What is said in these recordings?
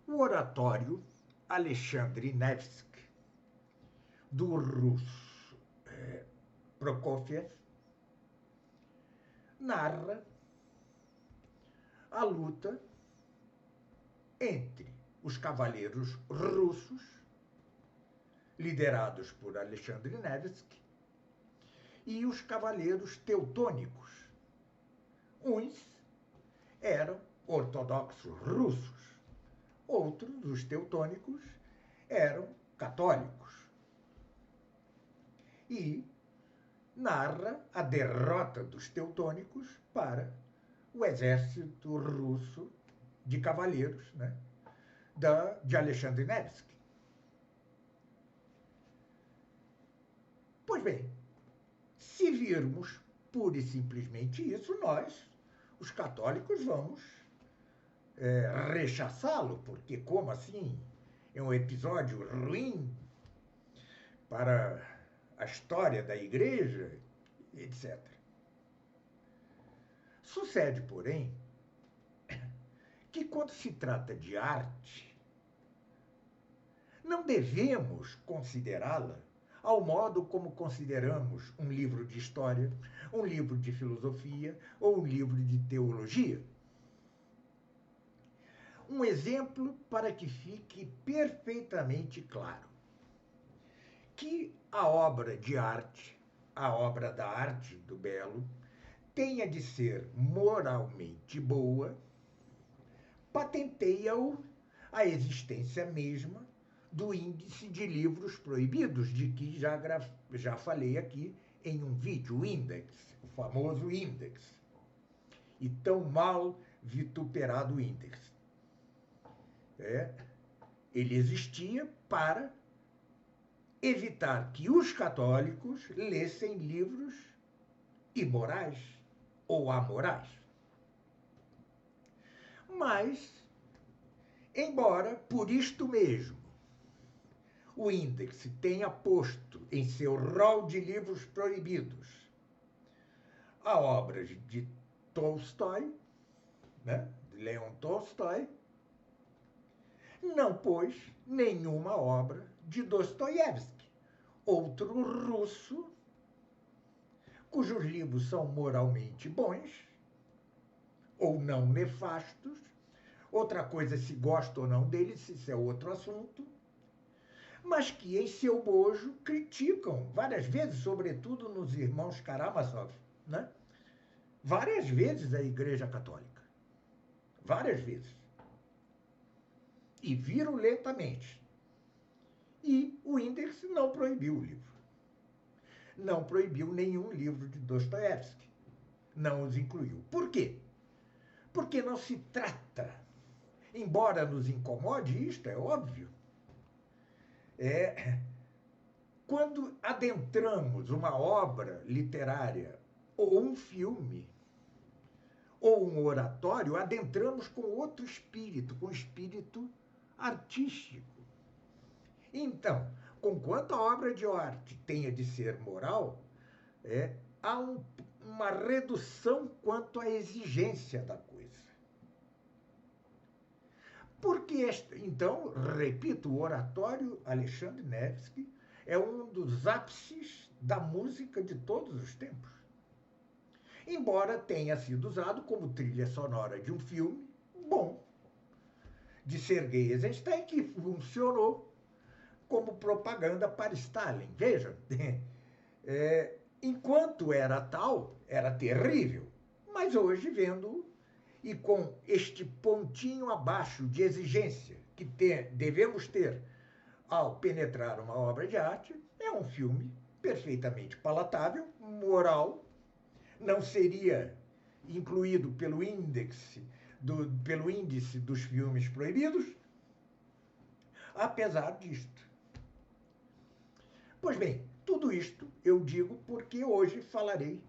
O oratório Alexandre Nevsky, do russo Prokofiev, narra a luta entre os cavaleiros russos, liderados por Alexandre Nevsky, e os cavaleiros teutônicos. Uns eram ortodoxos russos, outros, os teutônicos, eram católicos. E narra a derrota dos teutônicos para o exército russo de cavaleiros, né, de Alexandre Nevsky. Pois bem, se virmos pura e simplesmente isso, nós, os católicos, vamos rechaçá-lo, porque como assim? É um episódio ruim para a história da igreja, etc. Sucede, porém, que quando se trata de arte, não devemos considerá-la ao modo como consideramos um livro de história, um livro de filosofia ou um livro de teologia. Um exemplo para que fique perfeitamente claro que a obra de arte, a obra da arte do belo, tenha de ser moralmente boa, patenteia-o a existência mesma do índice de livros proibidos, de que já falei aqui em um vídeo, o Index, o famoso Index, e tão mal vituperado Index. Ele existia para evitar que os católicos lessem livros imorais ou amorais. Mas, embora por isto mesmo o Index tenha posto em seu rol de livros proibidos a obra de Tolstói, né, de Leon Tolstói, não pôs nenhuma obra de Dostoiévski, outro russo cujos livros são moralmente bons ou não nefastos. Outra coisa é se gosta ou não deles, isso é outro assunto, mas que em seu bojo criticam várias vezes, sobretudo nos irmãos Karamazov, né? Várias vezes a Igreja Católica. Várias vezes. E virulentamente. E o Index não proibiu o livro. Não proibiu nenhum livro de Dostoiévski. Não os incluiu. Por quê? Porque não se trata, embora nos incomode, isto é óbvio, quando adentramos uma obra literária ou um filme ou um oratório, adentramos com outro espírito, com espírito artístico. Então, conquanto a obra de arte tenha de ser moral, há uma redução quanto à exigência da coisa. Porque, então, repito, o oratório Alexandre Nevsky é um dos ápices da música de todos os tempos. Embora tenha sido usado como trilha sonora de um filme bom, de Sergei Eisenstein, que funcionou como propaganda para Stalin. Veja, enquanto era tal, era terrível, mas hoje, vendo e com este pontinho abaixo de exigência que devemos ter ao penetrar uma obra de arte, é um filme perfeitamente palatável, moral, não seria incluído pelo índice dos filmes proibidos, apesar disto. Pois bem, tudo isto eu digo porque hoje falarei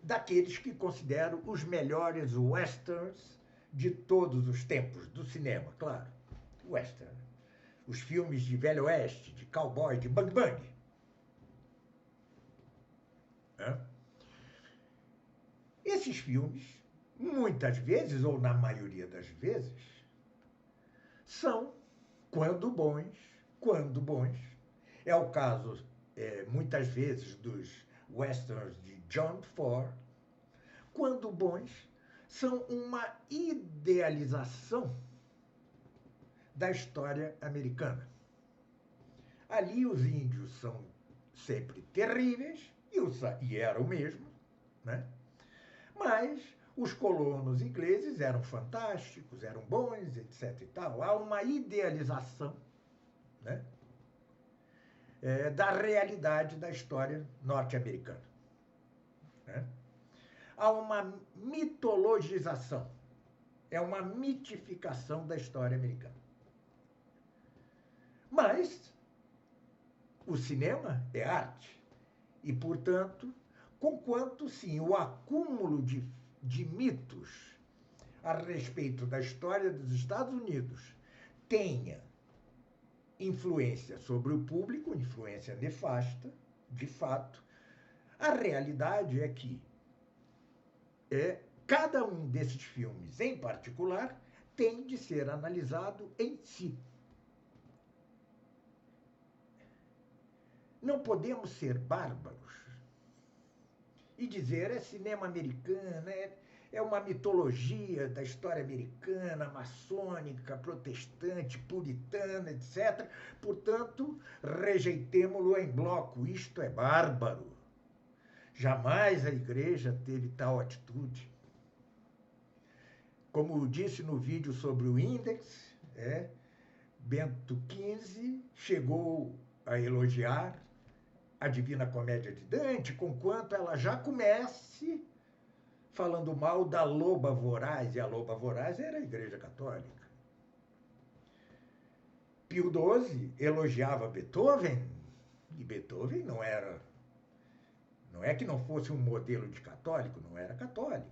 daqueles que considero os melhores westerns de todos os tempos, do cinema, claro. Western. Os filmes de Velho Oeste, de cowboy, de bang bang. Esses filmes, muitas vezes, ou na maioria das vezes, são, quando bons, é o caso, muitas vezes, dos westerns de John Ford, quando bons, são uma idealização da história americana. Ali os índios são sempre terríveis, e eram mesmo, né? Mas os colonos ingleses eram fantásticos, eram bons, etc. E tal. Há uma idealização, né, da realidade da história norte-americana, né? Há uma mitologização, é uma mitificação da história americana. Mas o cinema é arte e, portanto, conquanto, sim, o acúmulo de mitos a respeito da história dos Estados Unidos tenha influência sobre o público, influência nefasta, de fato, a realidade é que cada um desses filmes, em particular, tem de ser analisado em si. Não podemos ser bárbaros e dizer é cinema americano, é uma mitologia da história americana, maçônica, protestante, puritana, etc. Portanto, rejeitemo-lo em bloco. Isto é bárbaro. Jamais a igreja teve tal atitude. Como disse no vídeo sobre o Índex, Bento XV chegou a elogiar a Divina Comédia de Dante, conquanto ela já comece falando mal da loba voraz, e a loba voraz era a Igreja Católica. Pio XII elogiava Beethoven, e Beethoven não é que não fosse um modelo de católico, não era católico.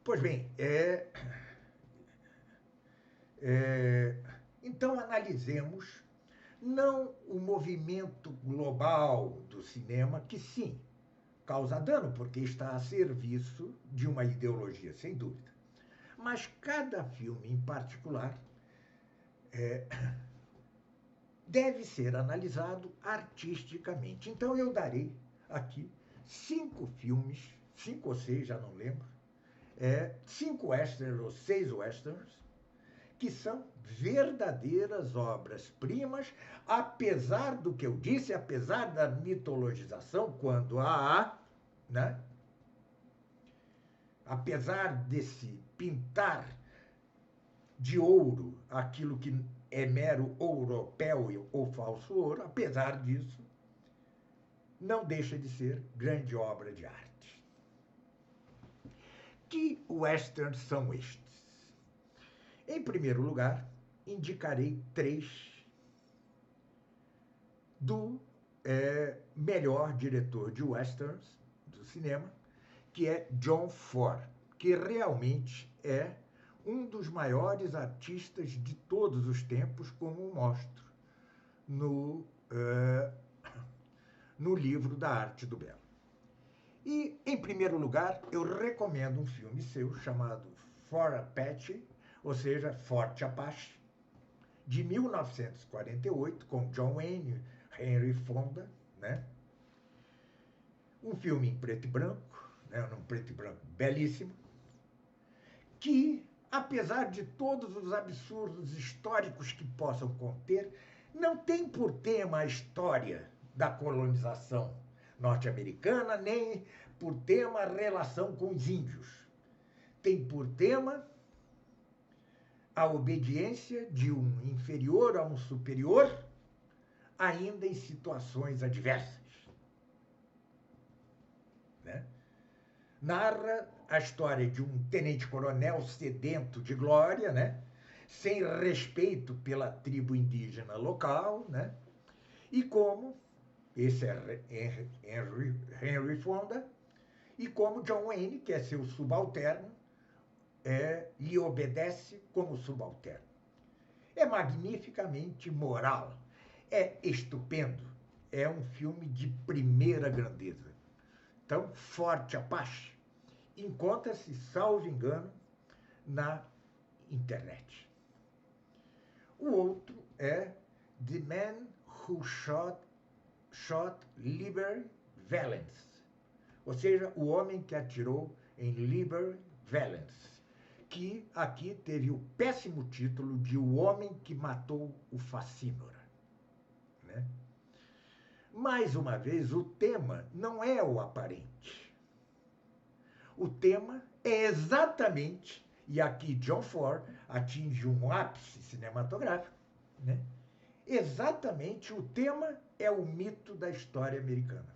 Pois bem, então analisemos não o movimento global do cinema, que sim, causa dano, porque está a serviço de uma ideologia, sem dúvida. Mas cada filme em particular deve ser analisado artisticamente. Então eu darei aqui 5 filmes, 5 ou 6, já não lembro, 5 westerns ou 6 westerns, que são verdadeiras obras-primas, apesar do que eu disse, apesar da mitologização, quando há, né? Apesar desse pintar de ouro aquilo que é mero ouropéu ou falso ouro, apesar disso, não deixa de ser grande obra de arte. Que westerns são estes? Em primeiro lugar, indicarei 3 do melhor diretor de westerns do cinema, que é John Ford, que realmente é um dos maiores artistas de todos os tempos, como mostro no livro da Arte do Belo. E, em primeiro lugar, eu recomendo um filme seu chamado For Apache, ou seja, Forte Apache, de 1948, com John Wayne, Henry Fonda, né? Um filme em preto e branco, um preto e branco belíssimo, que, apesar de todos os absurdos históricos que possam conter, não tem por tema a história da colonização norte-americana, nem por tema a relação com os índios. Tem por tema a obediência de um inferior a um superior, ainda em situações adversas, né? Narra a história de um tenente-coronel sedento de glória, né? Sem respeito pela tribo indígena local, né? E como, esse é Henry Fonda, e como John Wayne, que é seu subalterno, lhe obedece como subalterno. É magnificamente moral, é estupendo, é um filme de primeira grandeza. Então, Forte Apache encontra-se, salvo engano, na internet. O outro é The Man Who Shot Liberty Valance, ou seja, o homem que atirou em Liberty Valance, que aqui teve o péssimo título de O Homem que Matou o Facínora. Né? Mais uma vez, o tema não é o aparente. O tema é exatamente, e aqui John Ford atinge um ápice cinematográfico, né? Exatamente o tema é o mito da história americana.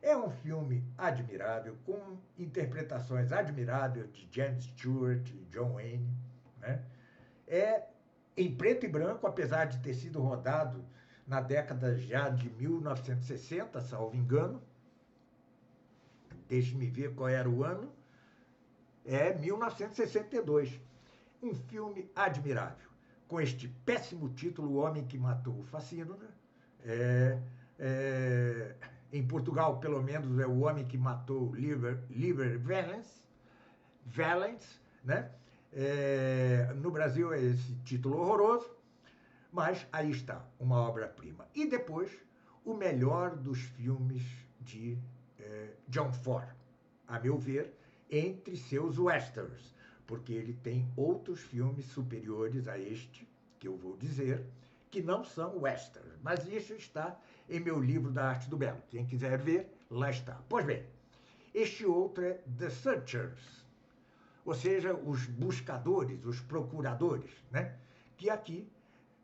É um filme admirável, com interpretações admiráveis de James Stewart e John Wayne. Né? É em preto e branco, apesar de ter sido rodado na década já de 1960, salvo engano. Deixe-me ver qual era o ano. É 1962. Um filme admirável, com este péssimo título, O Homem que Matou o Facínora. Em Portugal, pelo menos, é O Homem que Matou Liberty Valance, né? No Brasil é esse título horroroso, mas aí está, uma obra-prima. E depois, o melhor dos filmes de John Ford, a meu ver, entre seus westerns, porque ele tem outros filmes superiores a este, que eu vou dizer, que não são westerns, mas isso está em meu livro da Arte do Belo. Quem quiser ver, lá está. Pois bem, este outro é The Searchers, ou seja, os buscadores, os procuradores, né? Que aqui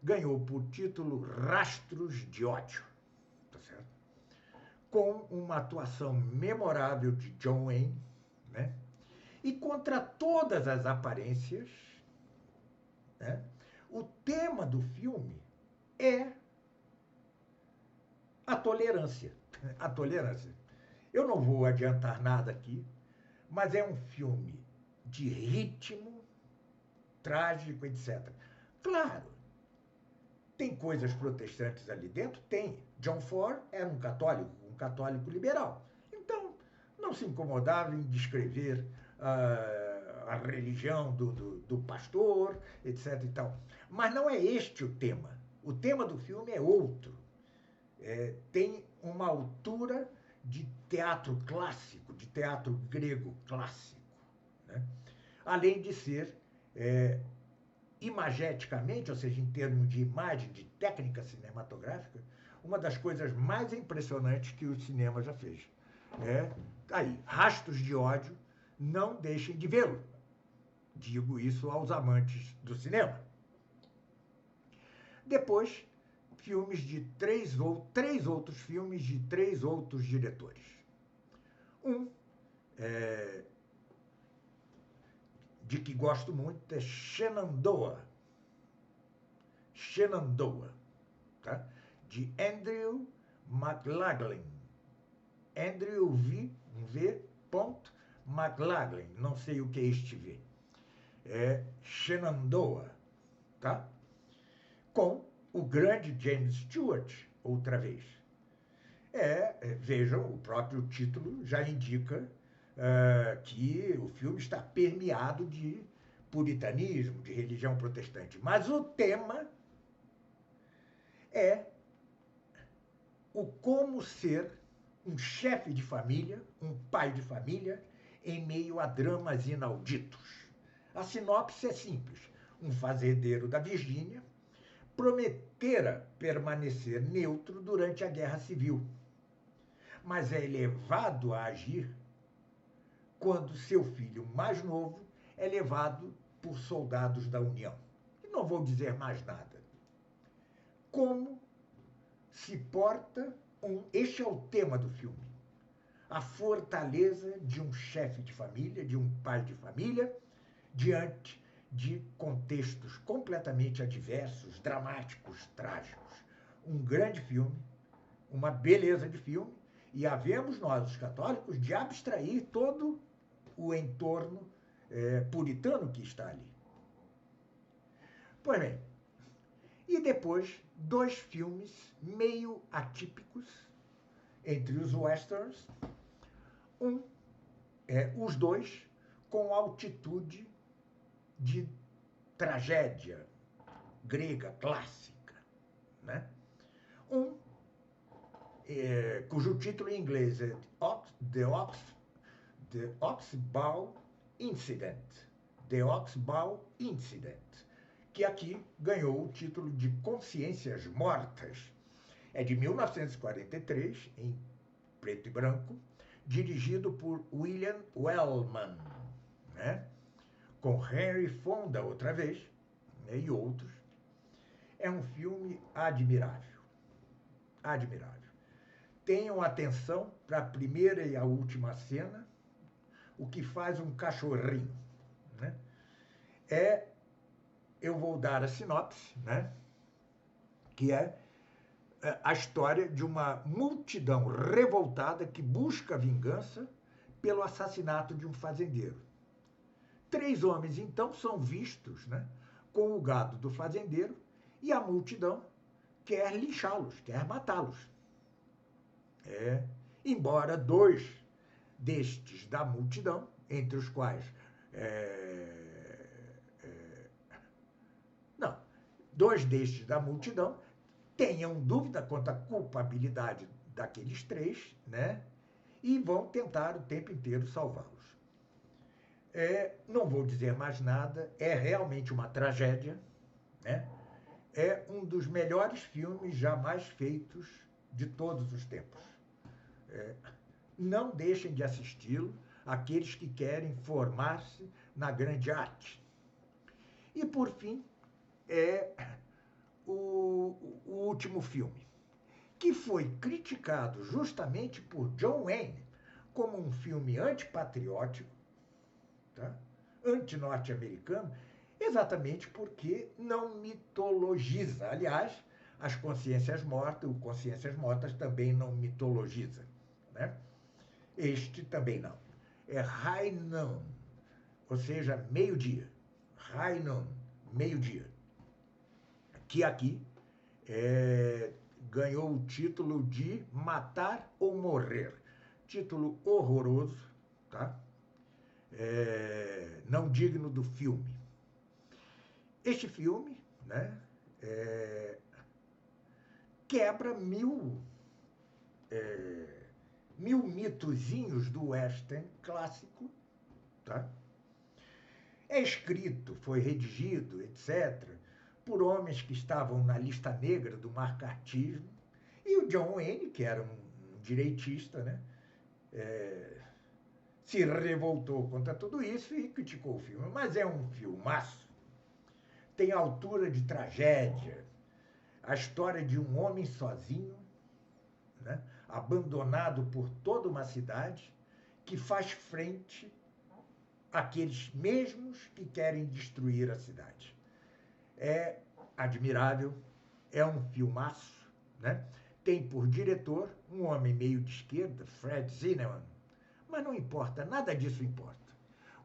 ganhou por título Rastros de Ódio, tá certo? Com uma atuação memorável de John Wayne, né? E contra todas as aparências, né? O tema do filme é a tolerância. A tolerância. Eu não vou adiantar nada aqui, mas é um filme de ritmo trágico, etc. Claro, tem coisas protestantes ali dentro? Tem. John Ford era um católico liberal. Então, não se incomodava em descrever a religião do pastor, etc. E tal. Mas não é este o tema. O tema do filme é outro. Tem uma altura de teatro clássico, de teatro grego clássico. Né? Além de ser imageticamente, ou seja, em termos de imagem, de técnica cinematográfica, uma das coisas mais impressionantes que o cinema já fez. Aí, Rastros de Ódio, não deixem de vê-lo. Digo isso aos amantes do cinema. Depois, filmes de três outros filmes de três outros diretores. De que gosto muito, é Shenandoah, tá? De Andrew McLaglen. Andrew V. McLaglen, não sei o que é este V. Shenandoah, tá? Com o grande James Stewart, outra vez. Vejam, o próprio título já indica que o filme está permeado de puritanismo, de religião protestante. Mas o tema é o como ser um chefe de família, um pai de família, em meio a dramas inauditos. A sinopse é simples. Um fazendeiro da Virgínia prometera permanecer neutro durante a Guerra Civil, mas é levado a agir quando seu filho mais novo é levado por soldados da União. E não vou dizer mais nada. Como se porta este é o tema do filme. A fortaleza de um chefe de família, de um pai de família, diante de contextos completamente adversos, dramáticos, trágicos. Um grande filme, uma beleza de filme, e havemos nós, os católicos, de abstrair todo o entorno puritano que está ali. Pois bem, e depois 2 filmes meio atípicos entre os westerns, os dois com altitude de tragédia grega clássica, né? Cujo título em inglês é The Oxbow Incident. The Oxbow Incident, que aqui ganhou o título de Consciências Mortas. É de 1943, em preto e branco, dirigido por William Wellman, né? Com Henry Fonda outra vez, né? E outros. É um filme admirável. Admirável. Tenham atenção para a primeira e a última cena, o que faz um cachorrinho, né? Eu vou dar a sinopse, né? Que é a história de uma multidão revoltada que busca vingança pelo assassinato de um fazendeiro. 3 homens, então, são vistos, né, com o gado do fazendeiro e a multidão quer linchá-los, quer matá-los. Embora 2 destes da multidão, entre os quais... Não, 2 destes da multidão tenham dúvida quanto à culpabilidade daqueles 3, né? E vão tentar o tempo inteiro salvá-los. Não vou dizer mais nada, é realmente uma tragédia, né? É um dos melhores filmes jamais feitos de todos os tempos. Não deixem de assisti-lo, aqueles que querem formar-se na grande arte. E, por fim, o último filme, que foi criticado justamente por John Wayne como um filme antipatriótico, tá? Anti-norte-americano, exatamente porque não mitologiza. Aliás, as Consciências Mortas, o Consciências Mortas também não mitologiza, né? Este também não. É High Noon, ou seja, meio-dia. High Noon, meio-dia. Que aqui ganhou o título de Matar ou Morrer. Título horroroso, tá? Não digno do filme. Este filme, né, quebra mil mitozinhos do western clássico, tá? É escrito, foi redigido, etc., por homens que estavam na lista negra do macartismo, e o John Wayne, que era um direitista, né, se revoltou contra tudo isso e criticou o filme. Mas é um filmaço. Tem altura de tragédia. A história de um homem sozinho, né, abandonado por toda uma cidade, que faz frente àqueles mesmos que querem destruir a cidade. É admirável, é um filmaço, né? Tem por diretor um homem meio de esquerda, Fred Zinnemann, mas não importa, nada disso importa.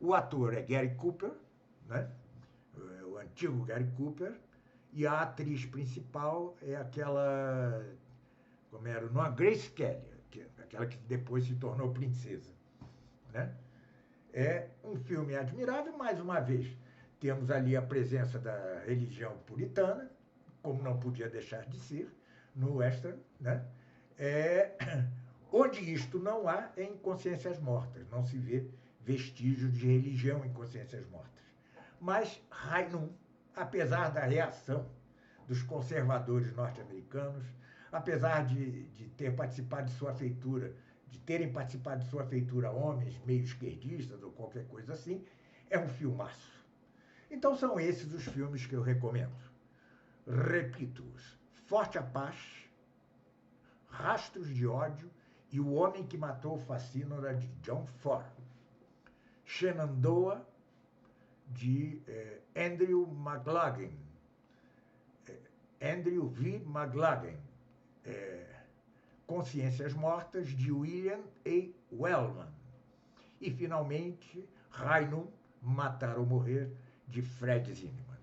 O ator é Gary Cooper, né? O antigo Gary Cooper, e a atriz principal é aquela, como era o nome, Grace Kelly, aquela que depois se tornou princesa, né? É um filme admirável, mais uma vez. Temos ali a presença da religião puritana, como não podia deixar de ser, no western, né? Onde isto não há é em Consciências Mortas, não se vê vestígios de religião em Consciências Mortas. Mas High Noon, apesar da reação dos conservadores norte-americanos, apesar de ter participado de sua feitura, de terem participado de sua feitura homens meio esquerdistas ou qualquer coisa assim, é um filmaço. Então são esses os filmes que eu recomendo. Repito-os: Forte Apache, Rastros de Ódio e O Homem que Matou o Facínora, de John Ford. Shenandoah, de Andrew McLaglen. Andrew V. McLaglen. Consciências Mortas, de William A. Wellman. E, finalmente, High Noon, Matar ou Morrer, de Fred Zinnemann.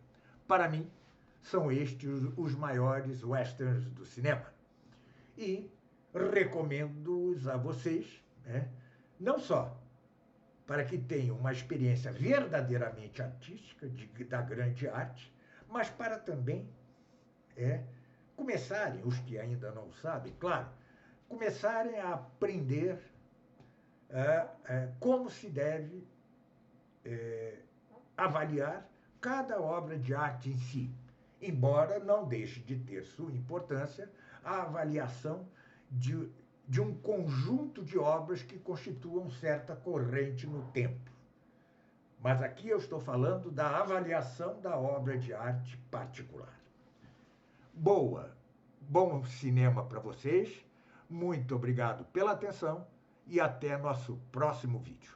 Para mim, são estes os maiores westerns do cinema. E recomendo-os a vocês, né? Não só para que tenham uma experiência verdadeiramente artística da grande arte, mas para também começarem, os que ainda não sabem, claro, começarem a aprender como se deve avaliar cada obra de arte em si, embora não deixe de ter sua importância a avaliação de um conjunto de obras que constituam certa corrente no tempo. Mas aqui eu estou falando da avaliação da obra de arte particular. Bom cinema para vocês, muito obrigado pela atenção e até nosso próximo vídeo.